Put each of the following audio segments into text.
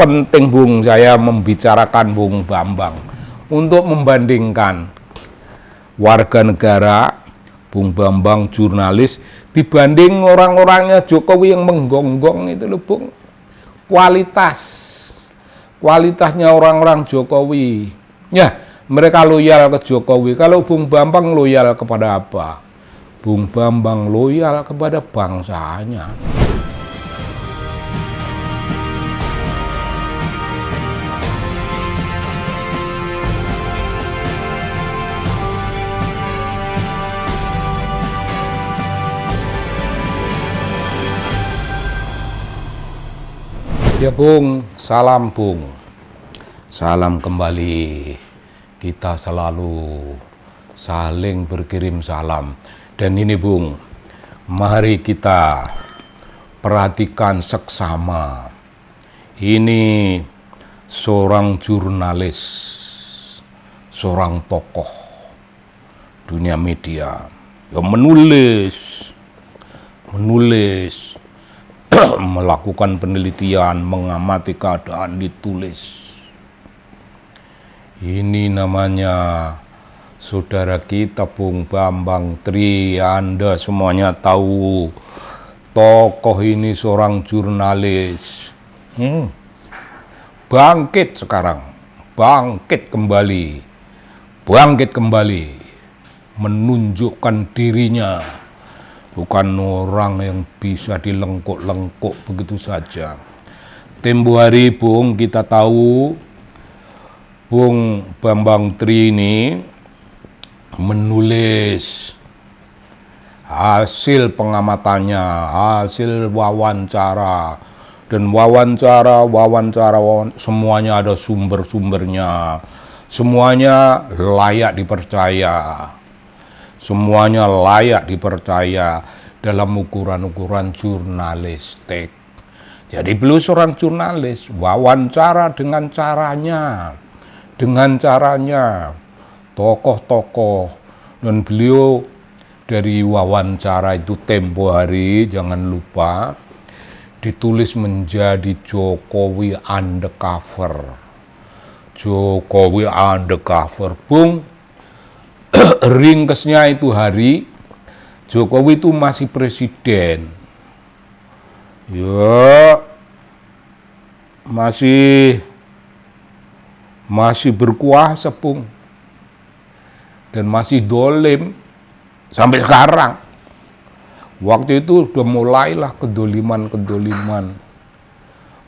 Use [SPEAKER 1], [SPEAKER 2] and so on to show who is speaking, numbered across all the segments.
[SPEAKER 1] penting Bung saya membicarakan Bung Bambang untuk membandingkan warga negara Bung Bambang jurnalis dibanding orang-orangnya Jokowi yang menggonggong itu loh Bung. Kualitasnya orang-orang Jokowi. Ya, mereka loyal ke Jokowi. Kalau Bung Bambang loyal kepada apa? Bung Bambang loyal kepada bangsanya. Ya Bung, salam Bung. Salam kembali. Kita selalu saling berkirim salam. Dan ini Bung, mari kita perhatikan seksama. Ini seorang jurnalis, seorang tokoh dunia media yang menulis melakukan penelitian, mengamati keadaan, ditulis. Ini namanya saudara kita Bung Bambang Tri. Anda semuanya tahu tokoh ini seorang jurnalis. Bangkit sekarang, bangkit kembali, menunjukkan dirinya. Bukan orang yang bisa dilengkuk-lengkuk begitu saja. Tempo hari Bung, kita tahu Bung Bambang Tri ini menulis hasil pengamatannya, hasil wawancara, dan wawancara semuanya ada sumber-sumbernya, semuanya layak dipercaya. Semuanya layak dipercaya dalam ukuran-ukuran jurnalistik. Jadi beliau seorang jurnalis, wawancara dengan caranya, tokoh-tokoh. Dan beliau dari wawancara itu Tempo Hari, jangan lupa, ditulis menjadi Jokowi Undercover. Jokowi Undercover, Bung. Ringkesnya itu hari Jokowi itu masih presiden, ya masih berkuasa Bung, dan masih dolim sampai sekarang. Waktu itu udah mulailah kedoliman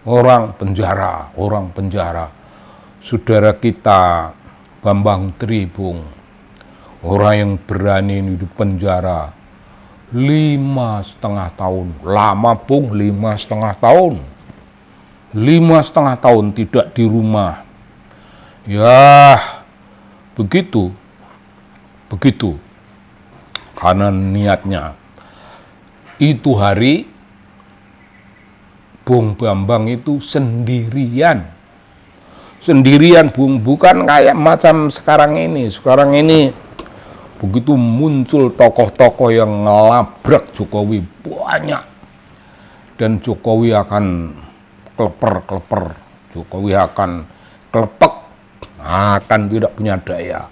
[SPEAKER 1] orang penjara. Saudara kita Bambang Tri Bung, orang yang berani ini di penjara 5,5 tahun. Lama Bung, 5,5 tahun. 5,5 tahun tidak di rumah. Ya, begitu. Karena niatnya. Itu hari Bung Bambang itu sendirian Bung, bukan kayak macam sekarang ini. Begitu muncul tokoh-tokoh yang ngelabrak Jokowi banyak, dan Jokowi akan kleper, Jokowi akan kelepek, akan tidak punya daya.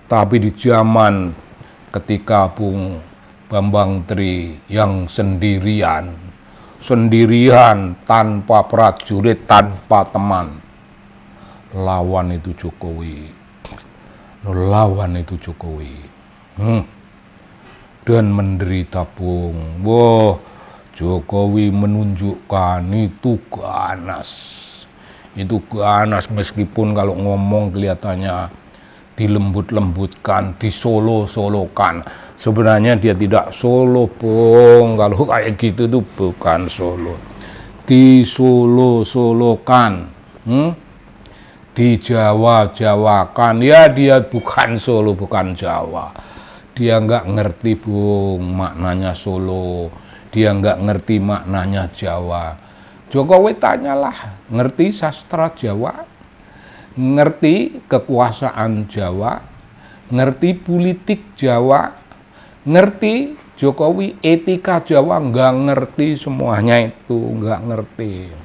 [SPEAKER 1] Tapi di zaman ketika Bung Bambang Tri yang sendirian tanpa prajurit, tanpa teman, lawan itu Jokowi. Dan menderita Bung. Wah, Jokowi menunjukkan itu ganas meskipun kalau ngomong kelihatannya dilembut-lembutkan, disolo-solokan. Sebenarnya dia tidak solo Bung, kalau kayak gitu tuh bukan solo, disolo-solokan. Dijawa-jawakan, ya dia bukan Solo, bukan Jawa. Dia nggak ngerti Bung maknanya Solo, dia nggak ngerti maknanya Jawa. Jokowi tanyalah, ngerti sastra Jawa, ngerti kekuasaan Jawa, ngerti politik Jawa, ngerti Jokowi etika Jawa, nggak ngerti semuanya itu, nggak ngerti.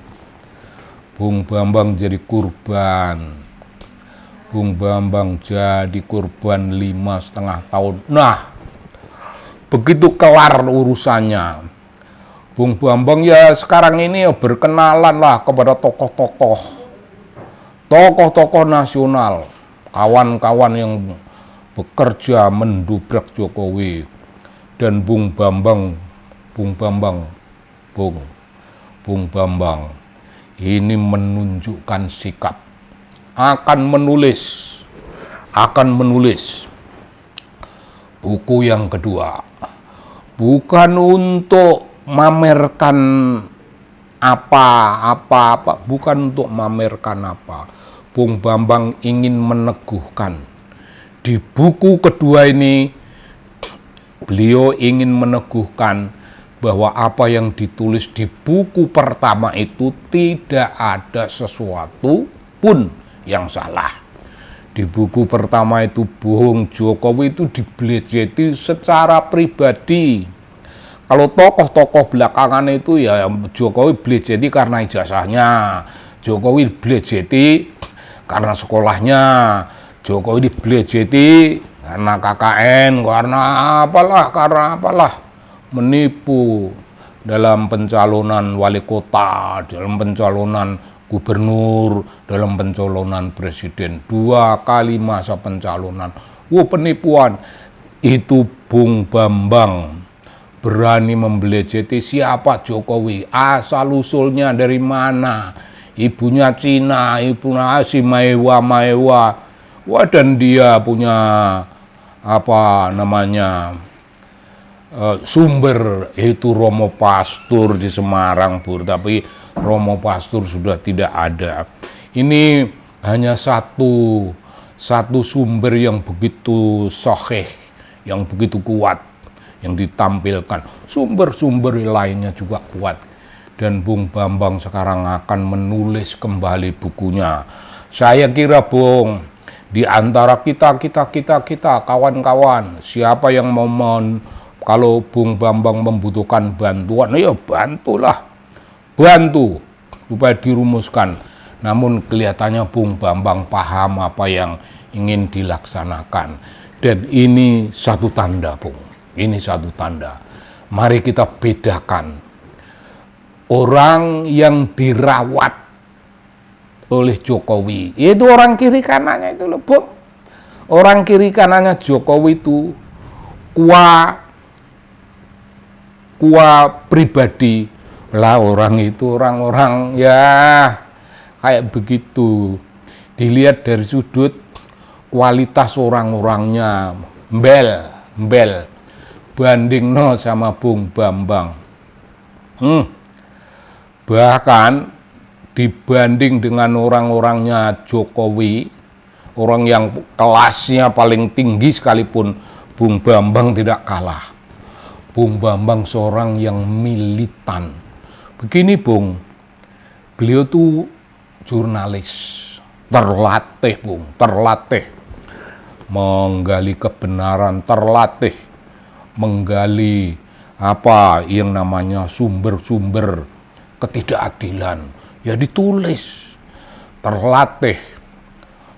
[SPEAKER 1] Bung Bambang jadi kurban. Bung Bambang jadi kurban 5,5 tahun. Nah, begitu kelar urusannya, Bung Bambang ya sekarang ini berkenalan lah kepada tokoh-tokoh nasional, kawan-kawan yang bekerja mendobrak Jokowi. Dan Bung Bambang ini menunjukkan sikap akan menulis buku yang kedua, bukan untuk mamerkan apa, bukan untuk mamerkan apa. Bung Bambang ingin meneguhkan di buku kedua ini, beliau ingin meneguhkan bahwa apa yang ditulis di buku pertama itu tidak ada sesuatu pun yang salah. Di buku pertama itu Bung Jokowi itu dibelejeti secara pribadi. Kalau tokoh-tokoh belakangan itu ya Jokowi belejeti karena ijazahnya, Jokowi belejeti karena sekolahnya, Jokowi dibelejeti karena KKN, karena apalah, menipu dalam pencalonan wali kota, dalam pencalonan gubernur, dalam pencalonan presiden, 2 kali masa pencalonan. Penipuan. Itu Bung Bambang berani membelejeti siapa Jokowi, asal usulnya dari mana, ibunya Cina, ibunya si Maewa. Dan dia punya sumber itu Romo Pastur di Semarang, tapi Romo Pastur sudah tidak ada. Ini hanya satu sumber yang begitu sahih, yang begitu kuat, yang ditampilkan. Sumber-sumber lainnya juga kuat. Dan Bung Bambang sekarang akan menulis kembali bukunya. Saya kira Bung, di antara kita kawan-kawan, siapa yang mau kalau Bung Bambang membutuhkan bantuan, ya bantu supaya dirumuskan. Namun kelihatannya Bung Bambang paham apa yang ingin dilaksanakan. Dan ini satu tanda, Bung. Ini satu tanda. Mari kita bedakan orang yang dirawat oleh Jokowi. Itu orang kiri kanannya itu loh, Bung. Orang kiri kanannya Jokowi itu kuah pribadi. Lah orang-orang ya kayak begitu. Dilihat dari sudut kualitas orang-orangnya, mbel banding sama Bung Bambang. Bahkan dibanding dengan orang-orangnya Jokowi, orang yang kelasnya paling tinggi sekalipun, Bung Bambang tidak kalah. Bung Bambang seorang yang militan. Begini Bung, beliau tuh jurnalis, terlatih Bung, menggali kebenaran, terlatih menggali apa yang namanya sumber-sumber ketidakadilan. Ya ditulis, terlatih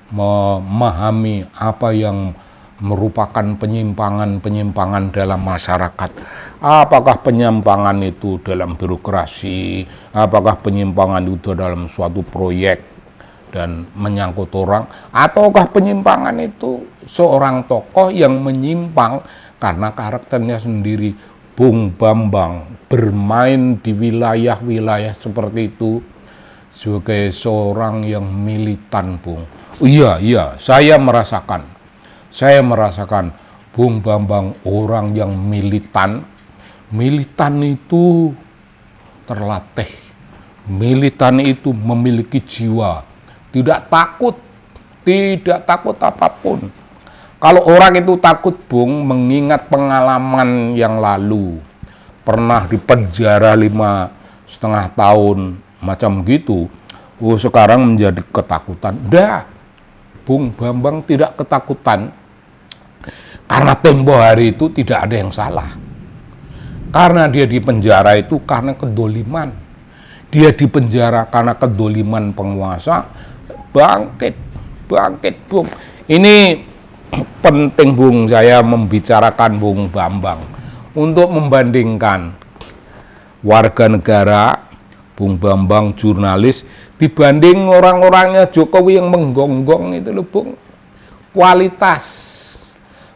[SPEAKER 1] memahami apa yang merupakan penyimpangan dalam masyarakat. Apakah penyimpangan itu dalam birokrasi, apakah penyimpangan itu dalam suatu proyek dan menyangkut orang, ataukah penyimpangan itu seorang tokoh yang menyimpang karena karakternya sendiri. Bung Bambang bermain di wilayah-wilayah seperti itu sebagai seorang yang militan, Bung. Iya, saya merasakan Bung Bambang orang yang militan itu terlatih, militan itu memiliki jiwa, tidak takut apapun. Kalau orang itu takut, Bung, mengingat pengalaman yang lalu, pernah dipenjara 5,5 tahun, macam gitu, sekarang menjadi ketakutan. Bung Bambang tidak ketakutan, karena tempo hari itu tidak ada yang salah. Karena dia di penjara itu karena kedoliman. dia dipenjara karena kedoliman penguasa, bangkit Bung. Ini penting Bung, saya membicarakan Bung Bambang untuk membandingkan warga negara, Bung Bambang jurnalis, dibanding orang-orangnya Jokowi yang menggonggong itu loh Bung.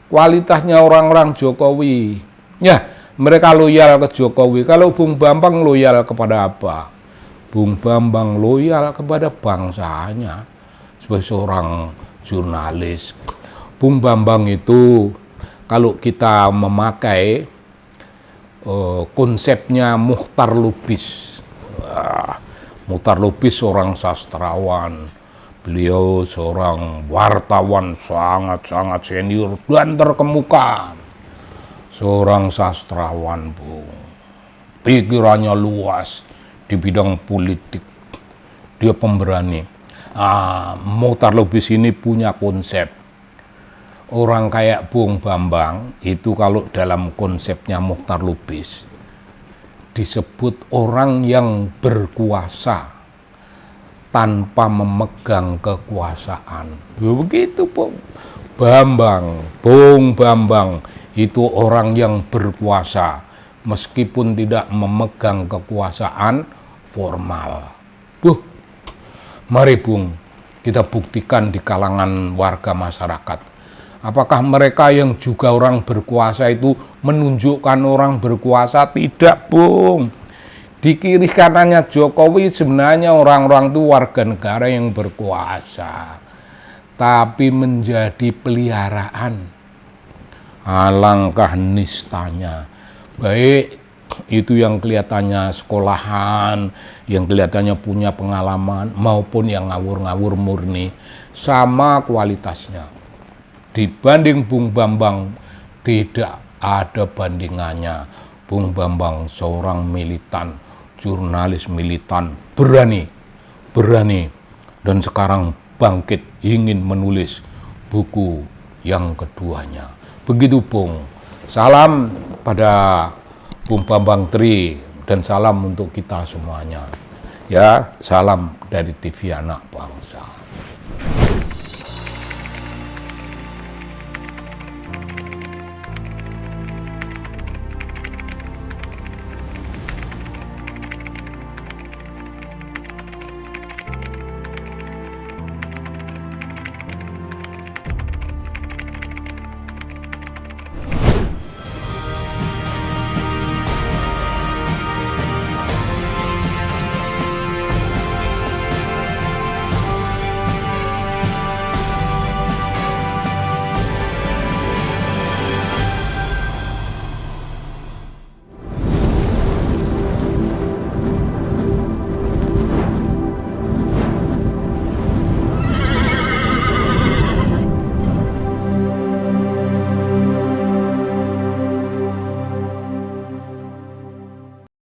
[SPEAKER 1] Kualitasnya orang-orang Jokowi, ya mereka loyal ke Jokowi. Kalau Bung Bambang loyal kepada apa? Bung Bambang loyal kepada bangsanya sebagai seorang jurnalis. Bung Bambang itu kalau kita memakai konsepnya Muchtar Lubis. Muchtar Lubis seorang sastrawan, beliau seorang wartawan sangat-sangat senior dan terkemuka. Seorang sastrawan Bung, pikirannya luas di bidang politik, dia pemberani. Muchtar Lubis ini punya konsep. Orang kayak Bung Bambang itu kalau dalam konsepnya Muchtar Lubis disebut orang yang berkuasa tanpa memegang kekuasaan. Begitu Bung Bambang itu orang yang berkuasa meskipun tidak memegang kekuasaan formal. Mari Bung, kita buktikan di kalangan warga masyarakat. Apakah mereka yang juga orang berkuasa itu menunjukkan orang berkuasa? Tidak Bung. Di kiri kanannya Jokowi sebenarnya orang-orang itu warga negara yang berkuasa, tapi menjadi peliharaan. Alangkah nistanya, baik itu yang kelihatannya sekolahan, yang kelihatannya punya pengalaman, maupun yang ngawur-ngawur murni, sama kualitasnya. Dibanding Bung Bambang, tidak ada bandingannya. Bung Bambang seorang militan, jurnalis militan, berani, dan sekarang bangkit ingin menulis buku yang keduanya. Begitu Bung. Salam pada Bung Bambang Tri dan salam untuk kita semuanya. Ya, salam dari TV Anak Bangsa.